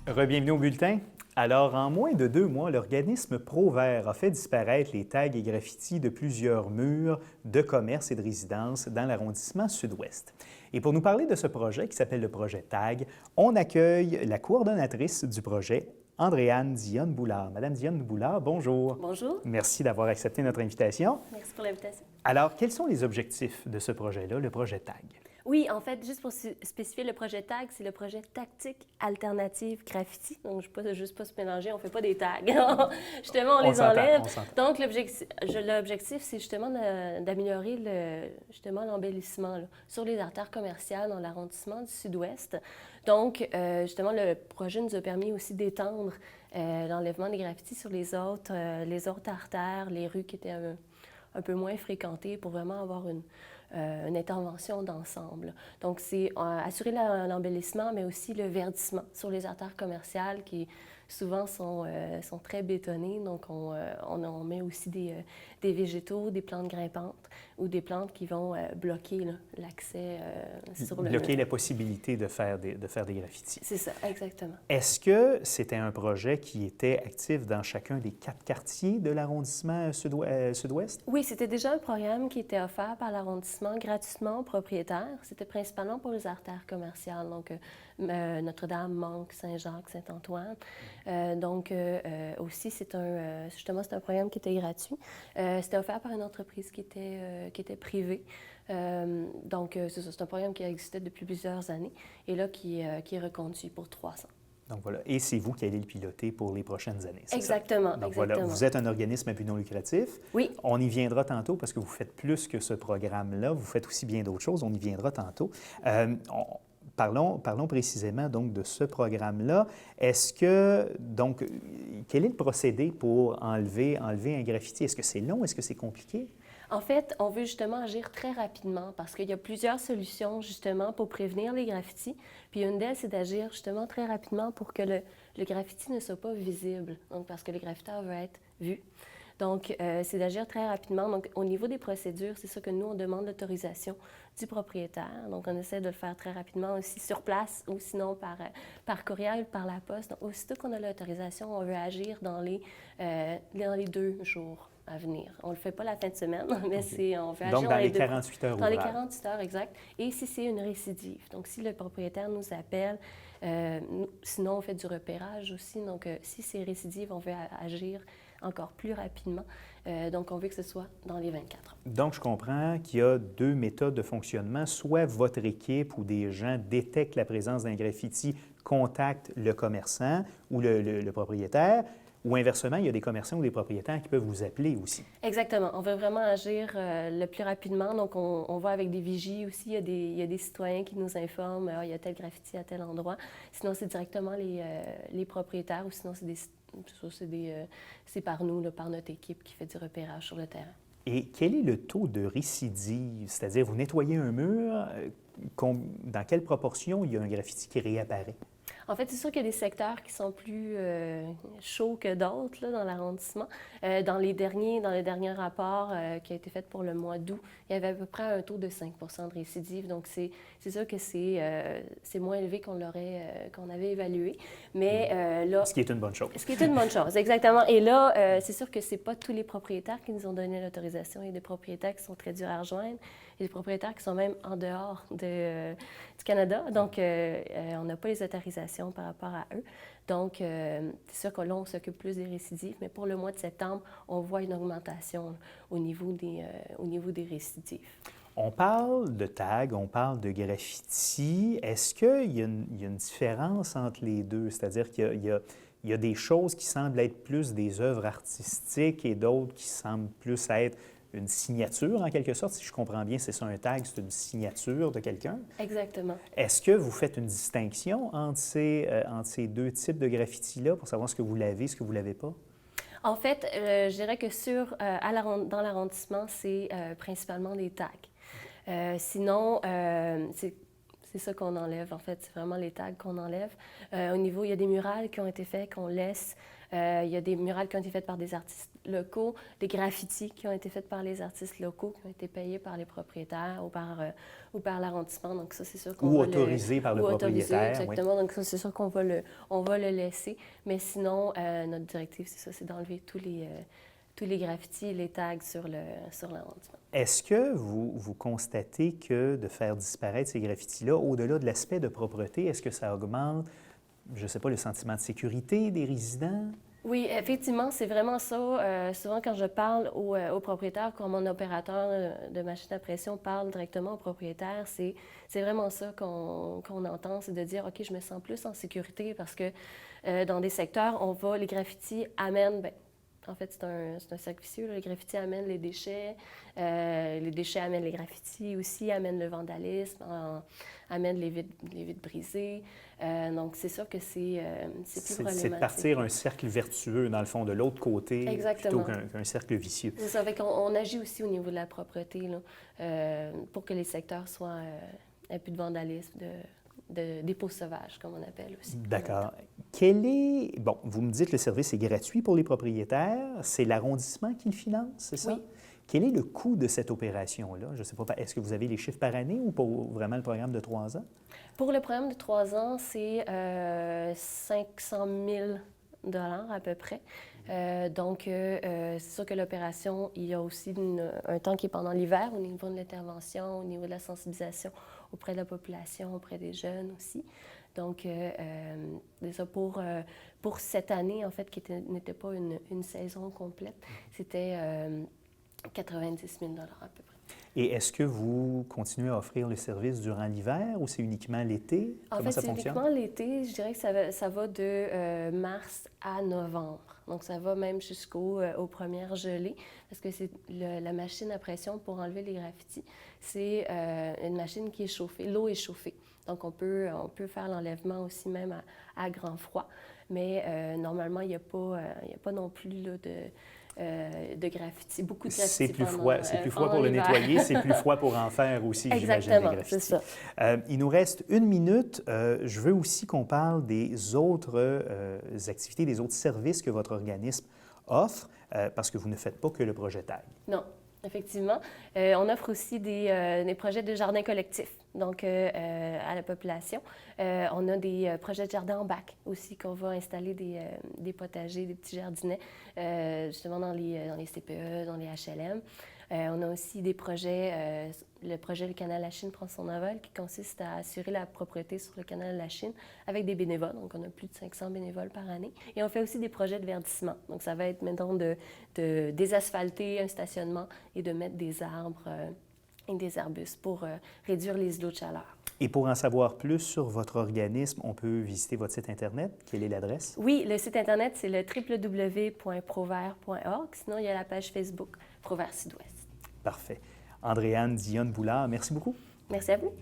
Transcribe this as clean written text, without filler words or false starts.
Rebienvenue au bulletin. Alors, en moins de 2 mois, l'organisme ProVert a fait disparaître les tags et graffitis de plusieurs murs de commerce et de résidence dans l'arrondissement sud-ouest. Et pour nous parler de ce projet qui s'appelle le projet TAG, on accueille la coordonnatrice du projet, Andréane Dionne-Boulard. Madame Dionne-Boulard, bonjour. Bonjour. Merci d'avoir accepté notre invitation. Merci pour l'invitation. Alors, quels sont les objectifs de ce projet-là, le projet TAG? Oui, en fait, juste pour spécifier le projet TAG, c'est le projet Tactique Alternative Graffiti. Donc, je ne veux juste pas se mélanger, on ne fait pas des tags. Justement, on les enlève. Donc, l'objectif, c'est justement d'améliorer l'embellissement sur les artères commerciales dans l'arrondissement du sud-ouest. Donc, justement, le projet nous a permis aussi d'étendre l'enlèvement des graffitis sur les autres artères, les rues qui étaient un peu moins fréquentées pour vraiment avoir une intervention d'ensemble. Donc, c'est assurer l'embellissement, mais aussi le verdissement sur les artères commerciales qui souvent sont très bétonnées. Donc, on met aussi des végétaux, des plantes grimpantes ou des plantes qui vont bloquer l'accès sur le... Bloquer la possibilité de faire des graffitis. C'est ça, exactement. Est-ce que c'était un projet qui était actif dans chacun des 4 quartiers de l'arrondissement sud-ouest? Oui, c'était déjà un programme qui était offert par l'arrondissement gratuitement aux propriétaires. C'était principalement pour les artères commerciales, donc Notre-Dame, Manque, Saint-Jacques, Saint-Antoine. Aussi, c'est un programme qui était gratuit. C'était offert par une entreprise qui était privée. C'est un programme qui existait depuis plusieurs années et là qui est reconduit pour 3 ans. Donc voilà, et c'est vous qui allez le piloter pour les prochaines années, c'est exactement, ça? Donc exactement. voilà, vous êtes un organisme à but non lucratif. Oui. On y viendra tantôt parce que vous faites plus que ce programme-là, vous faites aussi bien d'autres choses, on y viendra tantôt. Parlons précisément donc de ce programme-là. Quel est le procédé pour enlever un graffiti? Est-ce que c'est long? Est-ce que c'est compliqué? En fait, on veut justement agir très rapidement parce qu'il y a plusieurs solutions justement pour prévenir les graffitis. Puis une d'elles, c'est d'agir justement très rapidement pour que le graffiti ne soit pas visible, donc parce que le graffiteur veut être vu. Donc, c'est d'agir très rapidement. Donc, au niveau des procédures, c'est ça que nous, on demande l'autorisation du propriétaire. Donc, on essaie de le faire très rapidement aussi sur place ou sinon par courriel ou par la poste. Donc, aussitôt qu'on a l'autorisation, on veut agir dans les 2 jours à venir. On ne le fait pas la fin de semaine, mais on fait agir dans les 48 heures. Dans les 48 heures, exact. Et si c'est une récidive, donc si le propriétaire nous appelle, sinon on fait du repérage aussi. Donc, si c'est récidive, on veut agir encore plus rapidement. Donc, on veut que ce soit dans les 24 heures. Donc, je comprends qu'il y a 2 méthodes de fonctionnement. Soit votre équipe ou des gens détectent la présence d'un graffiti, contactent le commerçant ou le propriétaire, ou inversement, il y a des commerçants ou des propriétaires qui peuvent vous appeler aussi. Exactement. On veut vraiment agir le plus rapidement. Donc, on va avec des vigies aussi. Il y a des citoyens qui nous informent il y a tel graffiti à tel endroit. Sinon, c'est directement les propriétaires ou sinon, c'est par nous, là, par notre équipe qui fait du repérage sur le terrain. Et quel est le taux de récidive? C'est-à-dire, vous nettoyez un mur, dans quelle proportion il y a un graffiti qui réapparaît? En fait, c'est sûr qu'il y a des secteurs qui sont plus chauds que d'autres là, dans l'arrondissement. Dans les derniers rapports qui ont été faits pour le mois d'août, il y avait à peu près un taux de 5 de récidive. Donc, c'est sûr que c'est moins élevé qu'on avait évalué. Mais là... Ce qui est une bonne chose. Ce qui est une bonne chose, exactement. Et là, c'est sûr que ce n'est pas tous les propriétaires qui nous ont donné l'autorisation. Il y a des propriétaires qui sont très durs à rejoindre. Il y a des propriétaires qui sont même en dehors du Canada. Donc, on n'a pas les autorisations par rapport à eux. Donc, c'est sûr que là, on s'occupe plus des récidives, mais pour le mois de septembre, on voit une augmentation au niveau des récidives. On parle de tag, on parle de graffiti. Est-ce qu'il y a une différence entre les deux? C'est-à-dire qu'il y a des choses qui semblent être plus des œuvres artistiques et d'autres qui semblent plus être une signature, en quelque sorte. Si je comprends bien, c'est ça, un tag, c'est une signature de quelqu'un. Exactement. Est-ce que vous faites une distinction entre ces 2 types de graffitis-là pour savoir ce que vous l'avez, ce que vous ne l'avez pas? En fait, je dirais que dans l'arrondissement, c'est principalement des tags. Sinon, C'est ça qu'on enlève, en fait. C'est vraiment les tags qu'on enlève. Au niveau, il y a des murales qui ont été faits, qu'on laisse. Il y a des murales qui ont été faites par des artistes locaux, des graffitis qui ont été faits par les artistes locaux, qui ont été payés par les propriétaires ou par l'arrondissement. Donc ça, c'est sûr qu'on va autorisés par le propriétaire. Exactement. Oui. Donc ça, c'est sûr qu'on va le laisser. Mais sinon, notre directive, c'est ça, c'est d'enlever tous les graffitis et les tags sur l'arrondissement. Est-ce que vous constatez que de faire disparaître ces graffitis-là, au-delà de l'aspect de propreté, est-ce que ça augmente, je ne sais pas, le sentiment de sécurité des résidents? Oui, effectivement, c'est vraiment ça. Souvent, quand je parle aux propriétaires, quand mon opérateur de machine à pression parle directement aux propriétaires, c'est vraiment ça qu'on entend, c'est de dire, OK, je me sens plus en sécurité parce que dans des secteurs, les graffitis amènent, en fait, c'est un cercle vicieux. Les graffitis amènent les déchets amènent les graffitis aussi, amènent le vandalisme, amènent les vitres brisées. Donc, c'est sûr que c'est plus problématique. C'est de partir un cercle vertueux, dans le fond, de l'autre côté, exactement, plutôt qu'un cercle vicieux. C'est ça. On agit aussi au niveau de la propreté là, pour que les secteurs aient plus de vandalisme, de dépôt sauvage, comme on appelle aussi. D'accord. Bon, vous me dites que le service est gratuit pour les propriétaires. C'est l'arrondissement qui le finance, c'est ça? Oui. Quel est le coût de cette opération-là? Je ne sais pas, est-ce que vous avez les chiffres par année ou pour vraiment le programme de 3 ans? Pour le programme de 3 ans, c'est 500 000 $ à peu près. Donc, c'est sûr que l'opération, il y a aussi un temps qui est pendant l'hiver au niveau de l'intervention, au niveau de la sensibilisation auprès de la population, auprès des jeunes aussi. Donc, déjà pour cette année, en fait, qui n'était pas une saison complète, c'était 90 000 $ à peu près. Et est-ce que vous continuez à offrir le service durant l'hiver ou c'est uniquement l'été? Comment ça fonctionne? En fait, c'est uniquement l'été. Je dirais que ça va de mars à novembre. Donc, ça va même aux premières gelées, parce que c'est la machine à pression pour enlever les graffitis. C'est une machine qui est chauffée. L'eau est chauffée. Donc, on peut faire l'enlèvement aussi même à grand froid. Mais normalement, il n'y a pas non plus là, de graffitis, beaucoup de graffitis. C'est plus froid pour le nettoyer, c'est plus froid pour en faire aussi, j'imagine, des graffitis. C'est ça. Il nous reste 1 minute. Je veux aussi qu'on parle des autres activités, des autres services que votre organisme offre, parce que vous ne faites pas que le projet TAG. Non. Effectivement. On offre aussi des projets de jardin collectif, donc à la population. On a des projets de jardin en bac aussi, qu'on va installer des potagers, des petits jardinets, justement dans les CPE, dans les HLM. On a aussi des projets, le projet Le Canal Lachine prend son envol, qui consiste à assurer la propreté sur le canal Lachine avec des bénévoles. Donc, on a plus de 500 bénévoles par année. Et on fait aussi des projets de verdissement. Donc, ça va être, mettons, de désasphalter un stationnement et de mettre des arbres et des arbustes pour réduire les îlots de chaleur. Et pour en savoir plus sur votre organisme, on peut visiter votre site Internet. Quelle est l'adresse? Oui, le site Internet, c'est le www.provert.org. Sinon, il y a la page Facebook Provert Sud-Ouest. Parfait. Andréane Dionne-Boulard, merci beaucoup. Merci à vous.